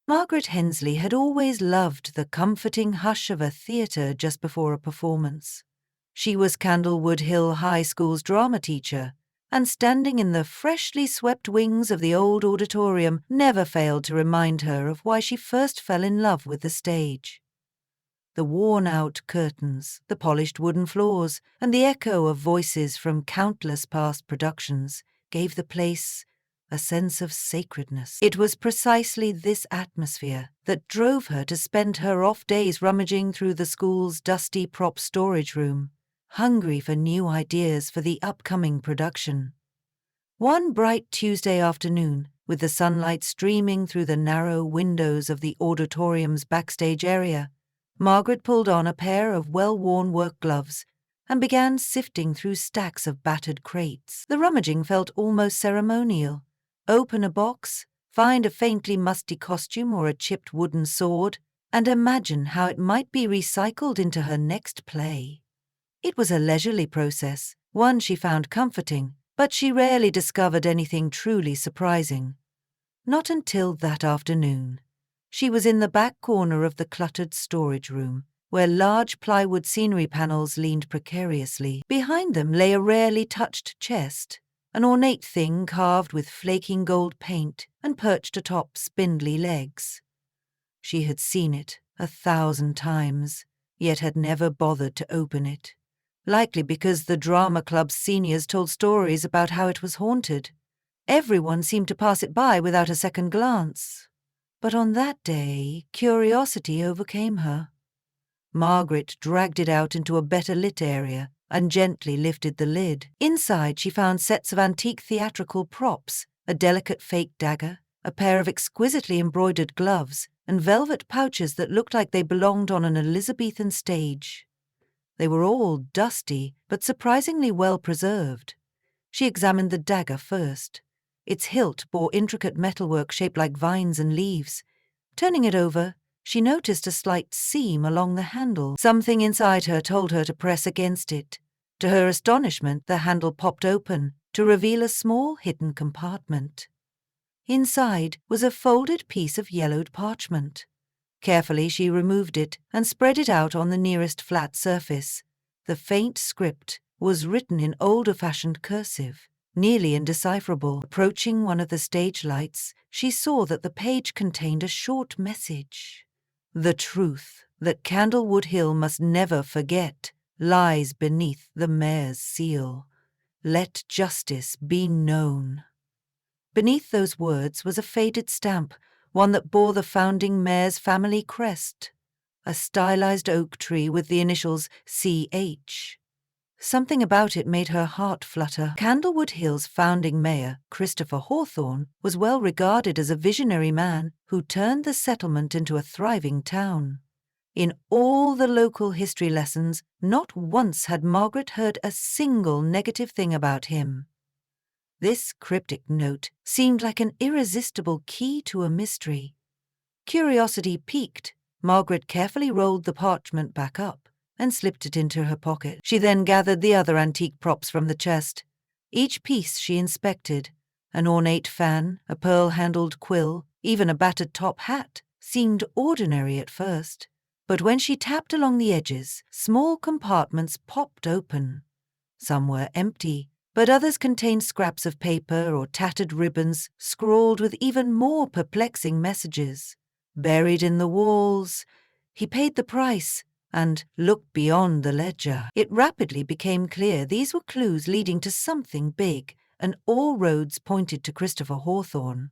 Margaret Hensley had always loved the comforting hush of a theatre just before a performance. She was Candlewood Hill High School's drama teacher, and standing in the freshly swept wings of the old auditorium never failed to remind her of why she first fell in love with the stage. The worn-out curtains, the polished wooden floors, and the echo of voices from countless past productions gave the place a sense of sacredness. It was precisely this atmosphere that drove her to spend her off days rummaging through the school's dusty prop storage room, hungry for new ideas for the upcoming production. One bright Tuesday afternoon, with the sunlight streaming through the narrow windows of the auditorium's backstage area, Margaret pulled on a pair of well-worn work gloves and began sifting through stacks of battered crates. The rummaging felt almost ceremonial. Open a box, find a faintly musty costume or a chipped wooden sword, and imagine how it might be recycled into her next play. It was a leisurely process, one she found comforting, but she rarely discovered anything truly surprising. Not until that afternoon. She was in the back corner of the cluttered storage room, where large plywood scenery panels leaned precariously. Behind them lay a rarely touched chest, an ornate thing carved with flaking gold paint and perched atop spindly legs. She had seen it 1,000 times, yet had never bothered to open it, likely because the drama club's seniors told stories about how it was haunted. Everyone seemed to pass it by without a second glance. But on that day, curiosity overcame her. Margaret dragged it out into a better lit area and gently lifted the lid. Inside, she found sets of antique theatrical props, a delicate fake dagger, a pair of exquisitely embroidered gloves, and velvet pouches that looked like they belonged on an Elizabethan stage. They were all dusty, but surprisingly well preserved. She examined the dagger first. Its hilt bore intricate metalwork shaped like vines and leaves. Turning it over, she noticed a slight seam along the handle. Something inside her told her to press against it. To her astonishment, the handle popped open to reveal a small hidden compartment. Inside was a folded piece of yellowed parchment. Carefully, she removed it and spread it out on the nearest flat surface. The faint script was written in older-fashioned cursive, nearly indecipherable. Approaching one of the stage lights, she saw that the page contained a short message. The truth that Candlewood Hill must never forget lies beneath the mayor's seal. Let justice be known. Beneath those words was a faded stamp, one that bore the founding mayor's family crest, a stylized oak tree with the initials C.H. Something about it made her heart flutter. Candlewood Hill's founding mayor, Christopher Hawthorne, was well regarded as a visionary man who turned the settlement into a thriving town. In all the local history lessons, not once had Margaret heard a single negative thing about him. This cryptic note seemed like an irresistible key to a mystery. Curiosity piqued, Margaret carefully rolled the parchment back up and slipped it into her pocket. She then gathered the other antique props from the chest. Each piece she inspected. An ornate fan, a pearl-handled quill, even a battered top hat, seemed ordinary at first. But when she tapped along the edges, small compartments popped open. Some were empty, but others contained scraps of paper or tattered ribbons scrawled with even more perplexing messages. Buried in the walls, he paid the price and looked beyond the ledger. It rapidly became clear these were clues leading to something big, and all roads pointed to Christopher Hawthorne.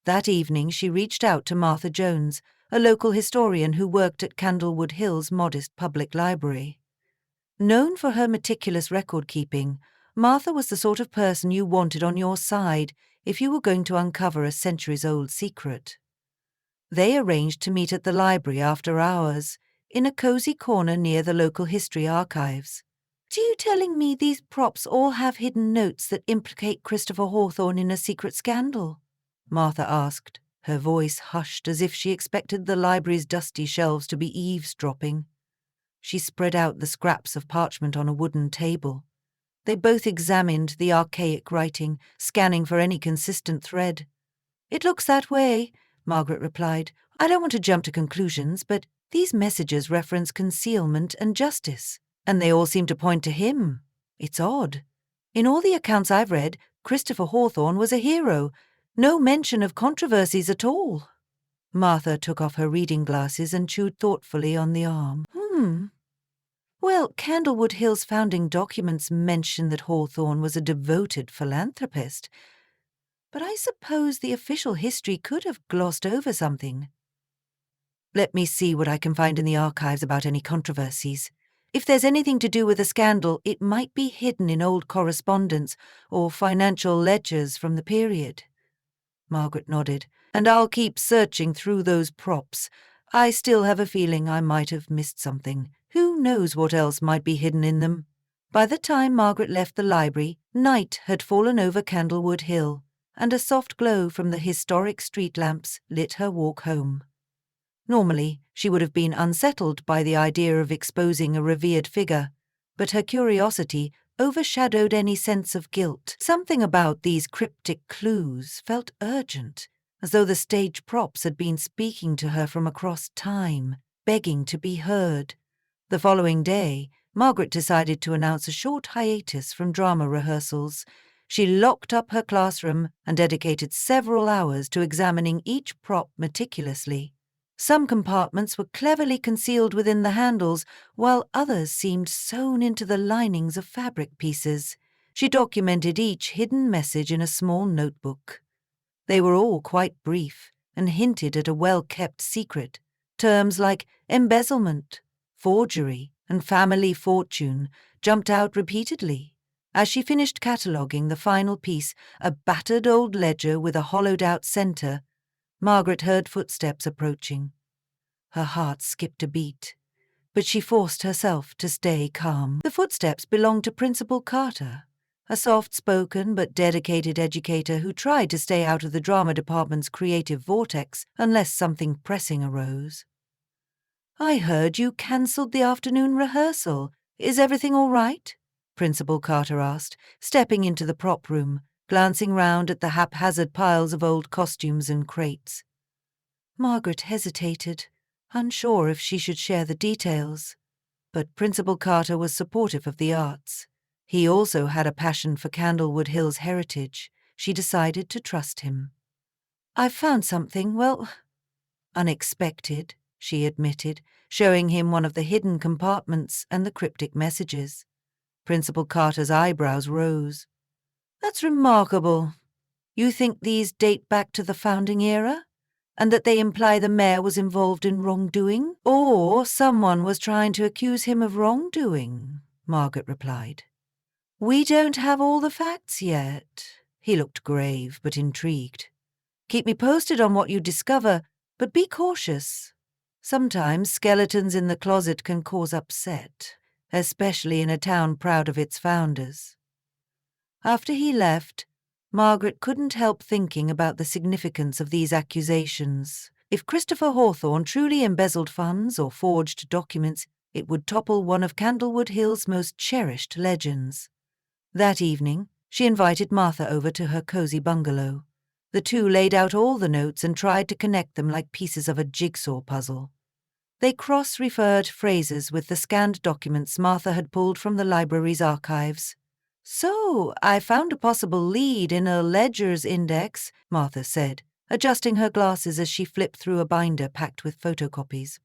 That evening she reached out to Martha Jones, a local historian who worked at Candlewood Hill's modest public library. Known for her meticulous record-keeping, Martha was the sort of person you wanted on your side if you were going to uncover a centuries-old secret. They arranged to meet at the library after hours, in a cozy corner near the local history archives. "Do you telling me these props all have hidden notes that implicate Christopher Hawthorne in a secret scandal?" Martha asked, her voice hushed as if she expected the library's dusty shelves to be eavesdropping. She spread out the scraps of parchment on a wooden table. They both examined the archaic writing, scanning for any consistent thread. "It looks that way, Margaret replied. "I don't want to jump to conclusions, but these messages reference concealment and justice, and they all seem to point to him. It's odd. In all the accounts I've read, Christopher Hawthorne was a hero. No mention of controversies at all." Martha took off her reading glasses and chewed thoughtfully on the arm. Well, Candlewood Hill's founding documents mention that Hawthorne was a devoted philanthropist, but I suppose the official history could have glossed over something. Let me see what I can find in the archives about any controversies. If there's anything to do with a scandal, it might be hidden in old correspondence or financial ledgers from the period. Margaret nodded. "And I'll keep searching through those props. I still have a feeling I might have missed something. Who knows what else might be hidden in them?" By the time Margaret left the library, night had fallen over Candlewood Hill, and a soft glow from the historic street lamps lit her walk home. Normally, she would have been unsettled by the idea of exposing a revered figure, but her curiosity overshadowed any sense of guilt. Something about these cryptic clues felt urgent, as though the stage props had been speaking to her from across time, begging to be heard. The following day, Margaret decided to announce a short hiatus from drama rehearsals. She locked up her classroom and dedicated several hours to examining each prop meticulously. Some compartments were cleverly concealed within the handles, while others seemed sewn into the linings of fabric pieces. She documented each hidden message in a small notebook. They were all quite brief and hinted at a well-kept secret. Terms like embezzlement, forgery, and family fortune jumped out repeatedly. As she finished cataloguing the final piece, a battered old ledger with a hollowed-out centre, Margaret heard footsteps approaching. Her heart skipped a beat, but she forced herself to stay calm. The footsteps belonged to Principal Carter, a soft-spoken but dedicated educator who tried to stay out of the drama department's creative vortex unless something pressing arose. "I heard you cancelled the afternoon rehearsal. Is everything all right?" Principal Carter asked, stepping into the prop room, glancing round at the haphazard piles of old costumes and crates. Margaret hesitated, unsure if she should share the details. But Principal Carter was supportive of the arts. He also had a passion for Candlewood Hill's heritage. She decided to trust him. "I've found something, well, unexpected," she admitted, showing him one of the hidden compartments and the cryptic messages. Principal Carter's eyebrows rose. "That's remarkable. You think these date back to the founding era? And that they imply the mayor was involved in wrongdoing? Or someone was trying to accuse him of wrongdoing?" Margaret replied. "We don't have all the facts yet." He looked grave but intrigued. "Keep me posted on what you discover, but be cautious. Sometimes skeletons in the closet can cause upset, especially in a town proud of its founders." After he left, Margaret couldn't help thinking about the significance of these accusations. If Christopher Hawthorne truly embezzled funds or forged documents, it would topple one of Candlewood Hill's most cherished legends. That evening, she invited Martha over to her cozy bungalow. The two laid out all the notes and tried to connect them like pieces of a jigsaw puzzle. They cross-referred phrases with the scanned documents Martha had pulled from the library's archives. "So, I found a possible lead in a ledger's index," Martha said, adjusting her glasses as she flipped through a binder packed with photocopies.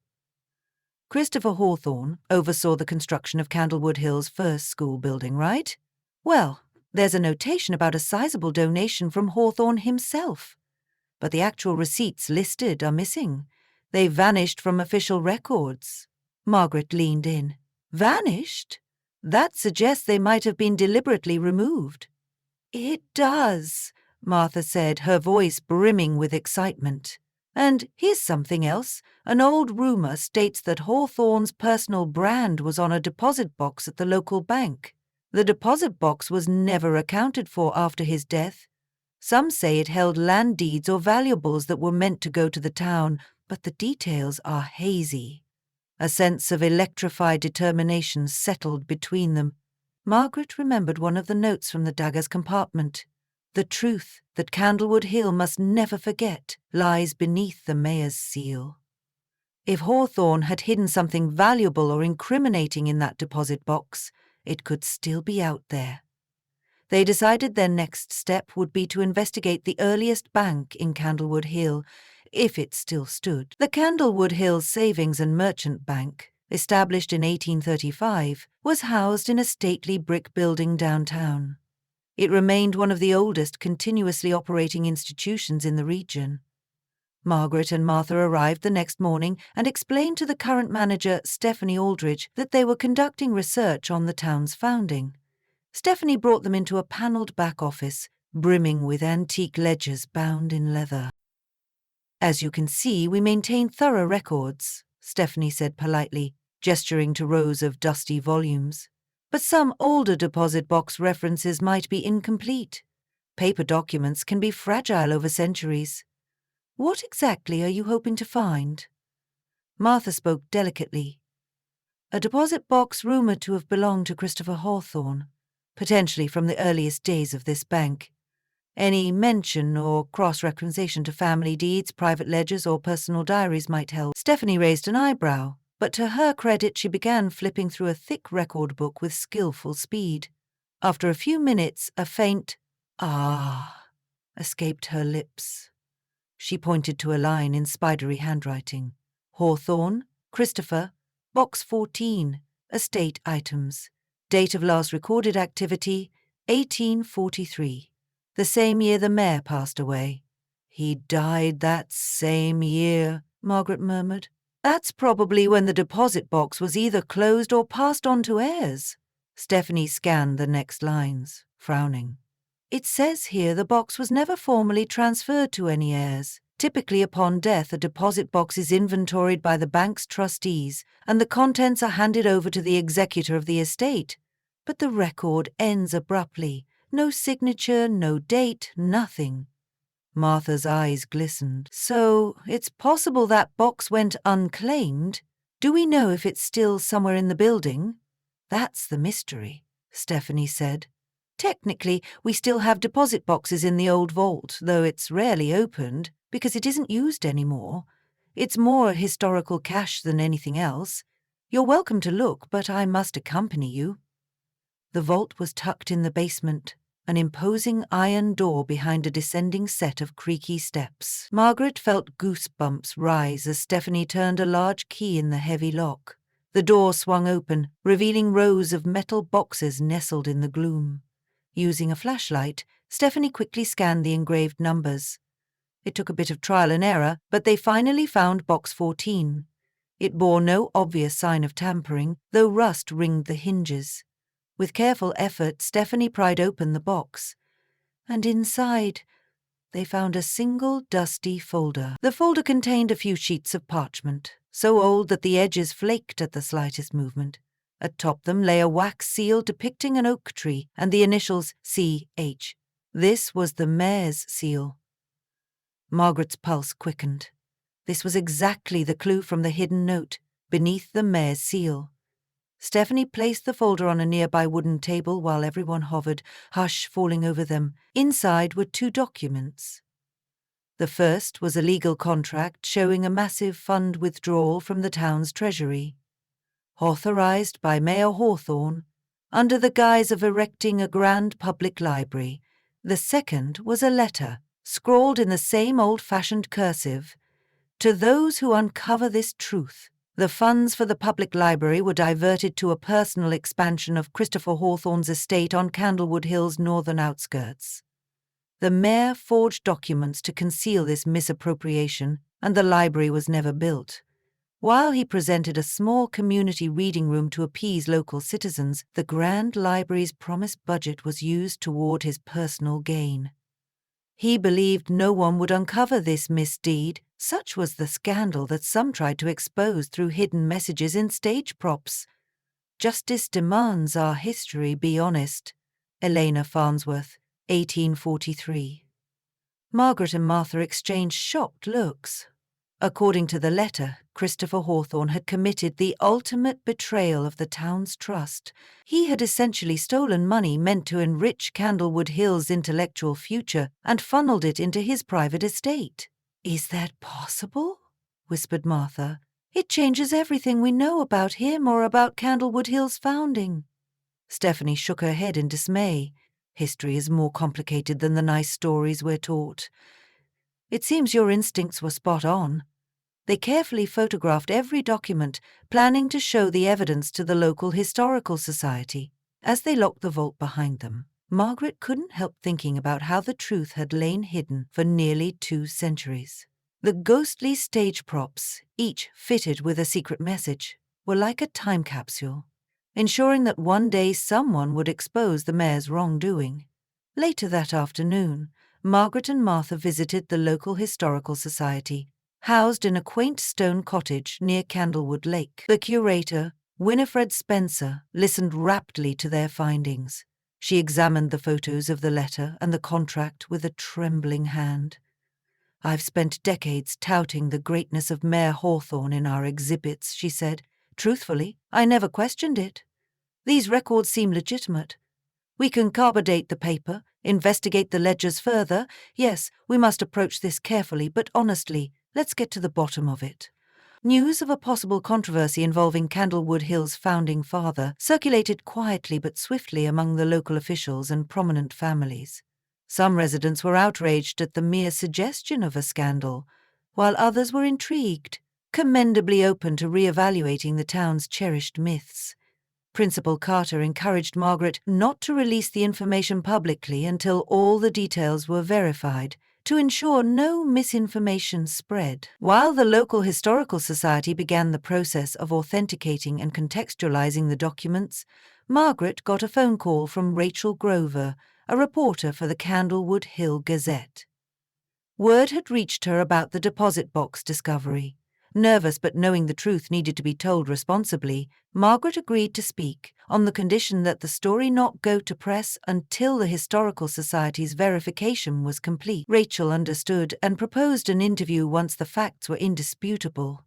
"Christopher Hawthorne oversaw the construction of Candlewood Hill's first school building, right? Well, there's a notation about a sizable donation from Hawthorne himself. But the actual receipts listed are missing. They vanished from official records." Margaret leaned in. "Vanished? That suggests they might have been deliberately removed." "It does," Martha said, her voice brimming with excitement. "And here's something else. An old rumor states that Hawthorne's personal brand was on a deposit box at the local bank. The deposit box was never accounted for after his death. Some say it held land deeds or valuables that were meant to go to the town, but the details are hazy." A sense of electrified determination settled between them. Margaret remembered one of the notes from the dagger's compartment. The truth that Candlewood Hill must never forget lies beneath the mayor's seal. If Hawthorne had hidden something valuable or incriminating in that deposit box, it could still be out there. They decided their next step would be to investigate the earliest bank in Candlewood Hill, if it still stood. The Candlewood Hill Savings and Merchant Bank, established in 1835, was housed in a stately brick building downtown. It remained one of the oldest continuously operating institutions in the region. Margaret and Martha arrived the next morning and explained to the current manager, Stephanie Aldridge, that they were conducting research on the town's founding. Stephanie brought them into a panelled back office, brimming with antique ledgers bound in leather. "As you can see, we maintain thorough records," Stephanie said politely, gesturing to rows of dusty volumes. "But some older deposit box references might be incomplete. Paper documents can be fragile over centuries. What exactly are you hoping to find?" Martha spoke delicately. "A deposit box rumoured to have belonged to Christopher Hawthorne, potentially from the earliest days of this bank. Any mention or cross-referencing to family deeds, private ledgers, or personal diaries might help." Stephanie raised an eyebrow, but to her credit she began flipping through a thick record book with skillful speed. After a few minutes, a faint "ah" escaped her lips. She pointed to a line in spidery handwriting. "Hawthorne, Christopher, Box 14, Estate Items. Date of last recorded activity, 1843. The same year the mayor passed away." "He died that same year," Margaret murmured. "That's probably when the deposit box was either closed or passed on to heirs." Stephanie scanned the next lines, frowning. "It says here the box was never formally transferred to any heirs. Typically upon death, a deposit box is inventoried by the bank's trustees, and the contents are handed over to the executor of the estate. But the record ends abruptly. No signature, no date, nothing." Martha's eyes glistened. "So it's possible that box went unclaimed? Do we know if it's still somewhere in the building?" "That's the mystery," Stephanie said. "Technically, we still have deposit boxes in the old vault, though it's rarely opened, because it isn't used anymore. It's more historical cash than anything else. You're welcome to look, but I must accompany you." The vault was tucked in the basement, an imposing iron door behind a descending set of creaky steps. Margaret felt goosebumps rise as Stephanie turned a large key in the heavy lock. The door swung open, revealing rows of metal boxes nestled in the gloom. Using a flashlight, Stephanie quickly scanned the engraved numbers. It took a bit of trial and error, but they finally found Box 14. It bore no obvious sign of tampering, though rust ringed the hinges. With careful effort, Stephanie pried open the box, and inside they found a single dusty folder. The folder contained a few sheets of parchment, so old that the edges flaked at the slightest movement. Atop them lay a wax seal depicting an oak tree and the initials C.H. This was the mayor's seal. Margaret's pulse quickened. This was exactly the clue from the hidden note, beneath the mayor's seal. Stephanie placed the folder on a nearby wooden table while everyone hovered, hush falling over them. Inside were 2 documents. The first was a legal contract showing a massive fund withdrawal from the town's treasury, authorized by Mayor Hawthorne, under the guise of erecting a grand public library. The second was a letter, scrawled in the same old-fashioned cursive. "To those who uncover this truth, the funds for the public library were diverted to a personal expansion of Christopher Hawthorne's estate on Candlewood Hill's northern outskirts." The mayor forged documents to conceal this misappropriation, and the library was never built. While he presented a small community reading room to appease local citizens, the Grand Library's promised budget was used toward his personal gain. He believed no one would uncover this misdeed. Such was the scandal that some tried to expose through hidden messages in stage props. "Justice demands our history be honest." Elena Farnsworth, 1843. Margaret and Martha exchanged shocked looks. According to the letter, Christopher Hawthorne had committed the ultimate betrayal of the town's trust. He had essentially stolen money meant to enrich Candlewood Hill's intellectual future and funneled it into his private estate. "Is that possible?" whispered Martha. "It changes everything we know about him or about Candlewood Hill's founding." Stephanie shook her head in dismay. "History is more complicated than the nice stories we're taught. It seems your instincts were spot on." They carefully photographed every document, planning to show the evidence to the local historical society. As they locked the vault behind them, Margaret couldn't help thinking about how the truth had lain hidden for nearly 2 centuries. The ghostly stage props, each fitted with a secret message, were like a time capsule, ensuring that one day someone would expose the mayor's wrongdoing. Later that afternoon, Margaret and Martha visited the local historical society, housed in a quaint stone cottage near Candlewood Lake. The curator, Winifred Spencer, listened raptly to their findings. She examined the photos of the letter and the contract with a trembling hand. "I've spent decades touting the greatness of Mayor Hawthorne in our exhibits," she said. "Truthfully, I never questioned it. These records seem legitimate. We can carbon-date the paper, investigate the ledgers further. Yes, we must approach this carefully, but honestly, let's get to the bottom of it." News of a possible controversy involving Candlewood Hill's founding father circulated quietly but swiftly among the local officials and prominent families. Some residents were outraged at the mere suggestion of a scandal, while others were intrigued, commendably open to re-evaluating the town's cherished myths. Principal Carter encouraged Margaret not to release the information publicly until all the details were verified, to ensure no misinformation spread. While the local historical society began the process of authenticating and contextualizing the documents, Margaret got a phone call from Rachel Grover, a reporter for the Candlewood Hill Gazette. Word had reached her about the deposit box discovery. Nervous but knowing the truth needed to be told responsibly, Margaret agreed to speak, on the condition that the story not go to press until the Historical Society's verification was complete. Rachel understood and proposed an interview once the facts were indisputable.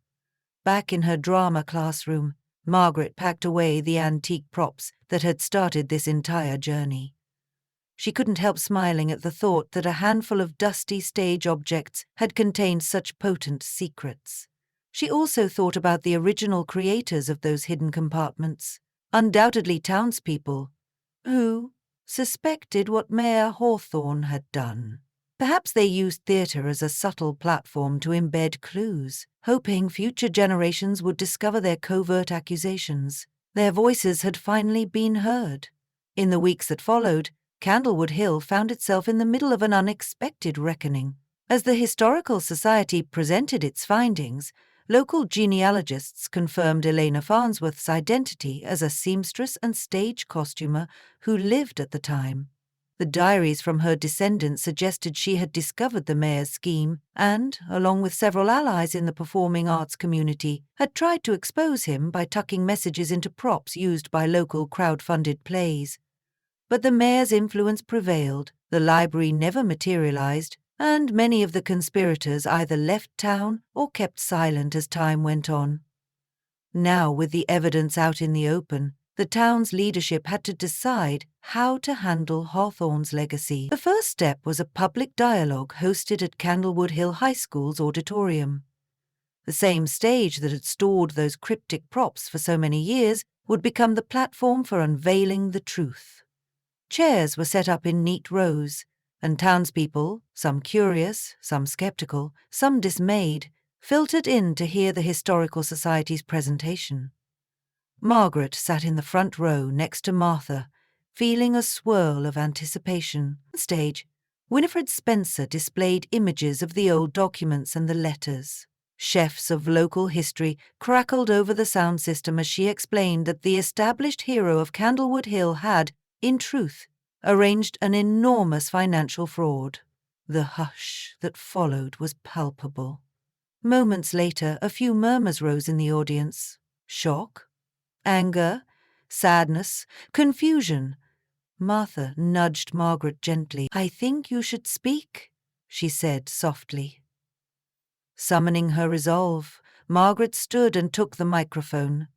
Back in her drama classroom, Margaret packed away the antique props that had started this entire journey. She couldn't help smiling at the thought that a handful of dusty stage objects had contained such potent secrets. She also thought about the original creators of those hidden compartments, undoubtedly townspeople, who suspected what Mayor Hawthorne had done. Perhaps they used theatre as a subtle platform to embed clues, hoping future generations would discover their covert accusations. Their voices had finally been heard. In the weeks that followed, Candlewood Hill found itself in the middle of an unexpected reckoning. As the Historical Society presented its findings, local genealogists confirmed Elena Farnsworth's identity as a seamstress and stage costumer who lived at the time. The diaries from her descendants suggested she had discovered the mayor's scheme and, along with several allies in the performing arts community, had tried to expose him by tucking messages into props used by local crowd-funded plays. But the mayor's influence prevailed, the library never materialized, and many of the conspirators either left town or kept silent as time went on. Now, with the evidence out in the open, the town's leadership had to decide how to handle Hawthorne's legacy. The first step was a public dialogue hosted at Candlewood Hill High School's auditorium. The same stage that had stored those cryptic props for so many years would become the platform for unveiling the truth. Chairs were set up in neat rows, and townspeople, some curious, some skeptical, some dismayed, filtered in to hear the Historical Society's presentation. Margaret sat in the front row next to Martha, feeling a swirl of anticipation. On stage, Winifred Spencer displayed images of the old documents and the letters. Chefs of local history crackled over the sound system as she explained that the established hero of Candlewood Hill had, in truth, arranged an enormous financial fraud. The hush that followed was palpable. Moments later, a few murmurs rose in the audience. Shock? Anger? Sadness? Confusion? Martha nudged Margaret gently. "I think you should speak," she said softly. Summoning her resolve, Margaret stood and took the microphone.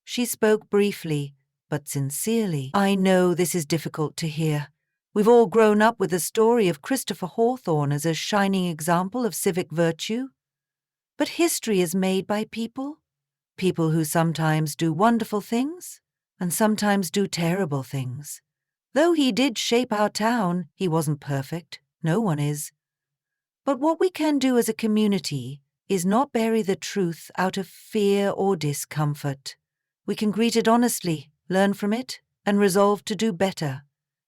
She spoke briefly, but sincerely. "I know this is difficult to hear. We've all grown up with the story of Christopher Hawthorne as a shining example of civic virtue. But history is made by people, people who sometimes do wonderful things and sometimes do terrible things. Though he did shape our town, he wasn't perfect. No one is. But what we can do as a community is not bury the truth out of fear or discomfort. We can greet it honestly, learn from it, and resolve to do better.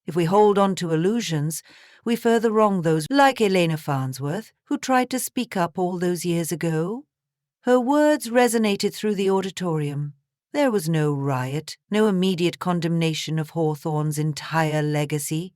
If we hold on to illusions, we further wrong those like Elena Farnsworth, who tried to speak up all those years ago. Her words resonated through the auditorium. There was no riot, no immediate condemnation of Hawthorne's entire legacy.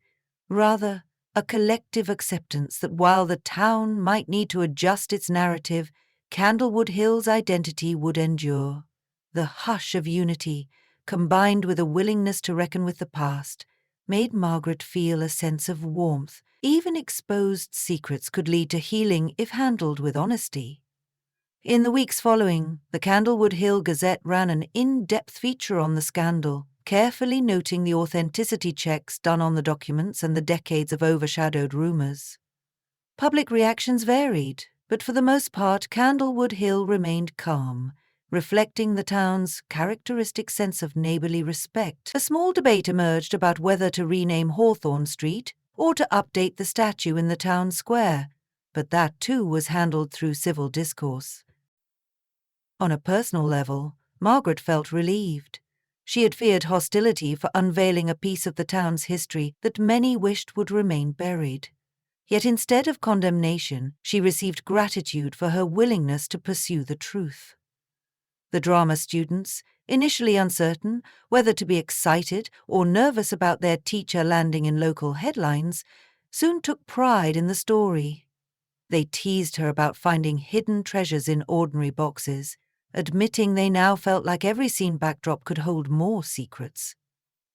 Rather, a collective acceptance that while the town might need to adjust its narrative, Candlewood Hill's identity would endure. The hush of unity, combined with a willingness to reckon with the past, made Margaret feel a sense of warmth. Even exposed secrets could lead to healing if handled with honesty. In the weeks following, the Candlewood Hill Gazette ran an in-depth feature on the scandal, carefully noting the authenticity checks done on the documents and the decades of overshadowed rumors. Public reactions varied, but for the most part, Candlewood Hill remained calm, reflecting the town's characteristic sense of neighborly respect. A small debate emerged about whether to rename Hawthorne Street or to update the statue in the town square, but that too was handled through civil discourse. On a personal level, Margaret felt relieved. She had feared hostility for unveiling a piece of the town's history that many wished would remain buried. Yet instead of condemnation, she received gratitude for her willingness to pursue the truth. The drama students, initially uncertain whether to be excited or nervous about their teacher landing in local headlines, soon took pride in the story. They teased her about finding hidden treasures in ordinary boxes, admitting they now felt like every scene backdrop could hold more secrets.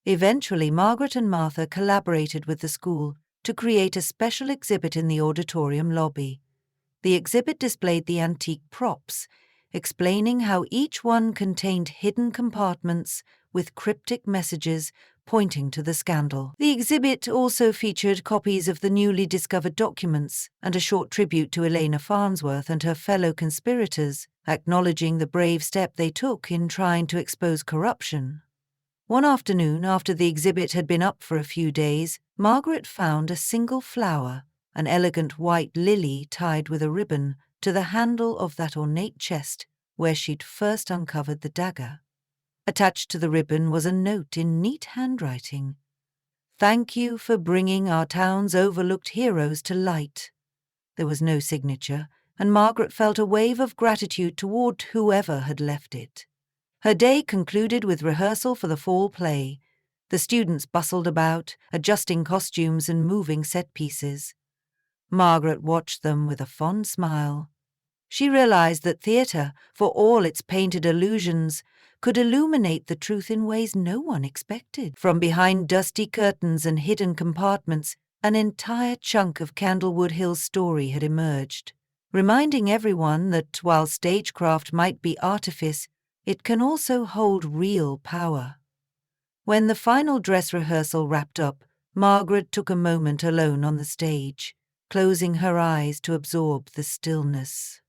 Eventually, Margaret and Martha collaborated with the school to create a special exhibit in the auditorium lobby. The exhibit displayed the antique props, explaining how each one contained hidden compartments with cryptic messages pointing to the scandal. The exhibit also featured copies of the newly discovered documents and a short tribute to Elena Farnsworth and her fellow conspirators, acknowledging the brave step they took in trying to expose corruption. One afternoon, after the exhibit had been up for a few days, Margaret found a single flower, an elegant white lily tied with a ribbon, to the handle of that ornate chest where she'd first uncovered the dagger. Attached to the ribbon was a note in neat handwriting. "Thank you for bringing our town's overlooked heroes to light." There was no signature, and Margaret felt a wave of gratitude toward whoever had left it. Her day concluded with rehearsal for the fall play. The students bustled about, adjusting costumes and moving set pieces. Margaret watched them with a fond smile. She realized that theatre, for all its painted illusions, could illuminate the truth in ways no one expected. From behind dusty curtains and hidden compartments, an entire chunk of Candlewood Hill's story had emerged, reminding everyone that while stagecraft might be artifice, it can also hold real power. When the final dress rehearsal wrapped up, Margaret took a moment alone on the stage, closing her eyes to absorb the stillness.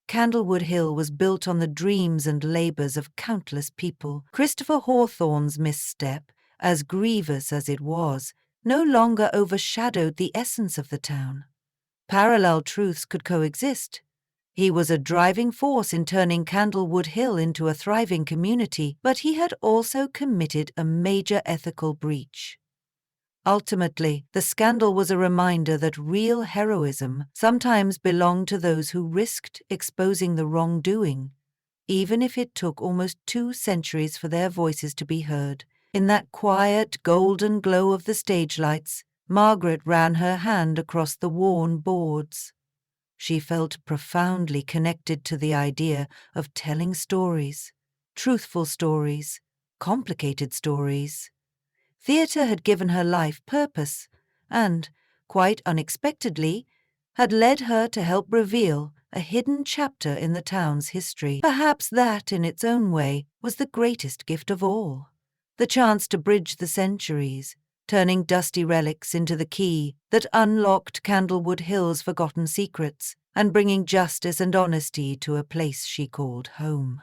Candlewood Hill was built on the dreams and labors of countless people. Christopher Hawthorne's misstep, as grievous as it was, no longer overshadowed the essence of the town. Parallel truths could coexist. He was a driving force in turning Candlewood Hill into a thriving community, but he had also committed a major ethical breach. Ultimately, the scandal was a reminder that real heroism sometimes belonged to those who risked exposing the wrongdoing, even if it took almost 2 centuries for their voices to be heard. In that quiet, golden glow of the stage lights, Margaret ran her hand across the worn boards. She felt profoundly connected to the idea of telling stories, truthful stories, complicated stories. Theatre had given her life purpose and, quite unexpectedly, had led her to help reveal a hidden chapter in the town's history. Perhaps that, in its own way, was the greatest gift of all. The chance to bridge the centuries, turning dusty relics into the key that unlocked Candlewood Hill's forgotten secrets and bringing justice and honesty to a place she called home.